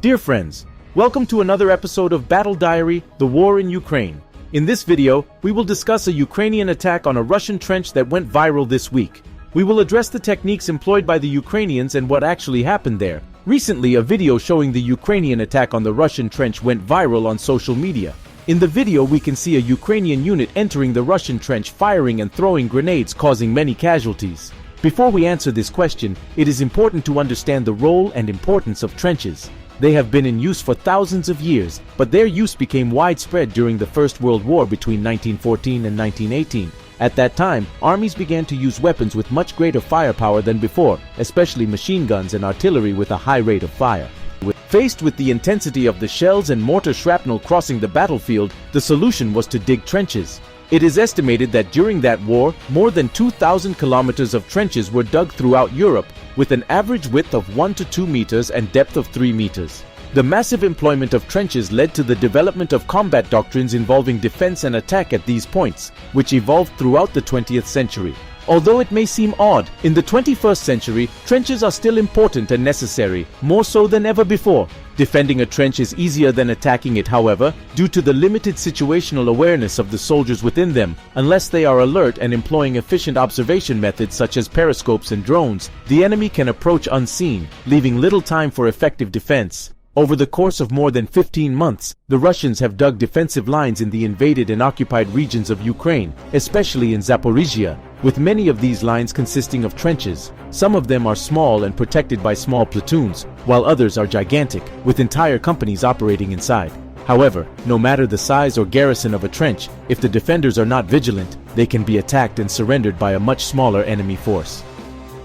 Dear friends, welcome to another episode of Battle Diary, The War in Ukraine. In this video, we will discuss a Ukrainian attack on a Russian trench that went viral this week. We will address the techniques employed by the Ukrainians and what actually happened there. Recently, a video showing the Ukrainian attack on the Russian trench went viral on social media. In the video, we can see a Ukrainian unit entering the Russian trench, firing and throwing grenades, causing many casualties. Before we answer this question, it is important to understand the role and importance of trenches. They have been in use for thousands of years, but their use became widespread during the First World War between 1914 and 1918. At that time, armies began to use weapons with much greater firepower than before, especially machine guns and artillery with a high rate of fire. Faced with the intensity of the shells and mortar shrapnel crossing the battlefield, the solution was to dig trenches. It is estimated that during that war, more than 2,000 kilometers of trenches were dug throughout Europe, with an average width of 1 to 2 meters and depth of 3 meters. The massive employment of trenches led to the development of combat doctrines involving defense and attack at these points, which evolved throughout the 20th century. Although it may seem odd, in the 21st century, trenches are still important and necessary, more so than ever before. Defending a trench is easier than attacking it, however, due to the limited situational awareness of the soldiers within them. Unless they are alert and employing efficient observation methods such as periscopes and drones, the enemy can approach unseen, leaving little time for effective defense. Over the course of more than 15 months, the Russians have dug defensive lines in the invaded and occupied regions of Ukraine, especially in Zaporizhia, with many of these lines consisting of trenches. Some of them are small and protected by small platoons, while others are gigantic, with entire companies operating inside. However, no matter the size or garrison of a trench, if the defenders are not vigilant, they can be attacked and surrendered by a much smaller enemy force.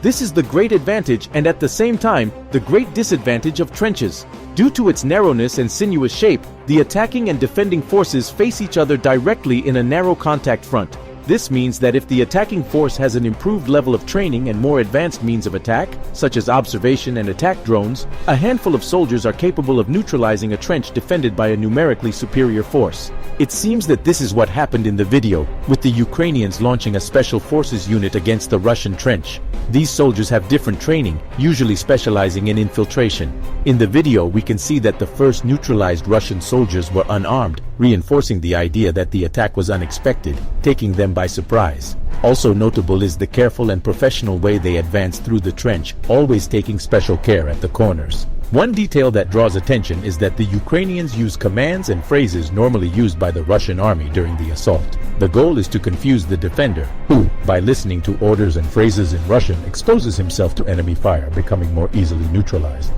This is the great advantage and at the same time, the great disadvantage of trenches. Due to its narrowness and sinuous shape, the attacking and defending forces face each other directly in a narrow contact front. This means that if the attacking force has an improved level of training and more advanced means of attack, such as observation and attack drones, a handful of soldiers are capable of neutralizing a trench defended by a numerically superior force. It seems that this is what happened in the video, with the Ukrainians launching a special forces unit against the Russian trench. These soldiers have different training, usually specializing in infiltration. In the video, we can see that the first neutralized Russian soldiers were unarmed, reinforcing the idea that the attack was unexpected, taking them by surprise. Also notable is the careful and professional way they advanced through the trench, always taking special care at the corners. One detail that draws attention is that the Ukrainians use commands and phrases normally used by the Russian army during the assault. The goal is to confuse the defender, who, by listening to orders and phrases in Russian, exposes himself to enemy fire, becoming more easily neutralized.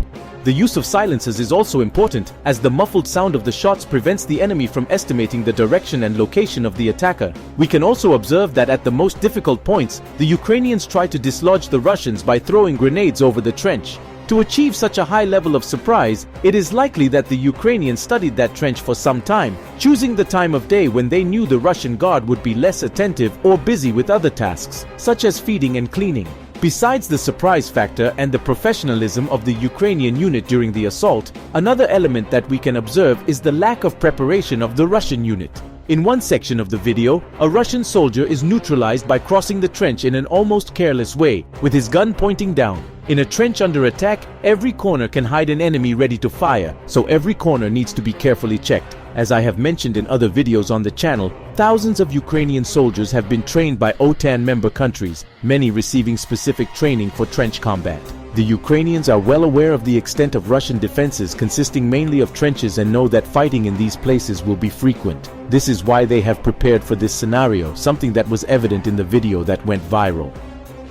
The use of silencers is also important, as the muffled sound of the shots prevents the enemy from estimating the direction and location of the attacker. We can also observe that at the most difficult points, the Ukrainians try to dislodge the Russians by throwing grenades over the trench. To achieve such a high level of surprise, it is likely that the Ukrainians studied that trench for some time, choosing the time of day when they knew the Russian guard would be less attentive or busy with other tasks, such as feeding and cleaning. Besides the surprise factor and the professionalism of the Ukrainian unit during the assault, another element that we can observe is the lack of preparation of the Russian unit. In one section of the video, a Russian soldier is neutralized by crossing the trench in an almost careless way, with his gun pointing down. In a trench under attack, every corner can hide an enemy ready to fire, so every corner needs to be carefully checked. As I have mentioned in other videos on the channel, thousands of Ukrainian soldiers have been trained by OTAN member countries, many receiving specific training for trench combat. The Ukrainians are well aware of the extent of Russian defenses consisting mainly of trenches and know that fighting in these places will be frequent. This is why they have prepared for this scenario, something that was evident in the video that went viral.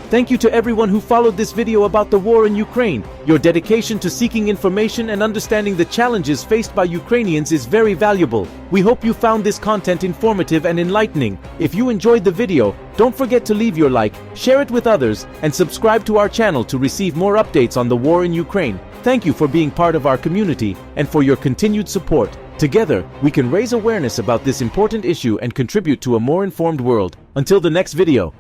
Thank you to everyone who followed this video about the war in Ukraine. Your dedication to seeking information and understanding the challenges faced by Ukrainians is very valuable. We hope you found this content informative and enlightening. If you enjoyed the video, don't forget to leave your like, share it with others, and subscribe to our channel to receive more updates on the war in Ukraine. Thank you for being part of our community and for your continued support. Together, we can raise awareness about this important issue and contribute to a more informed world. Until the next video.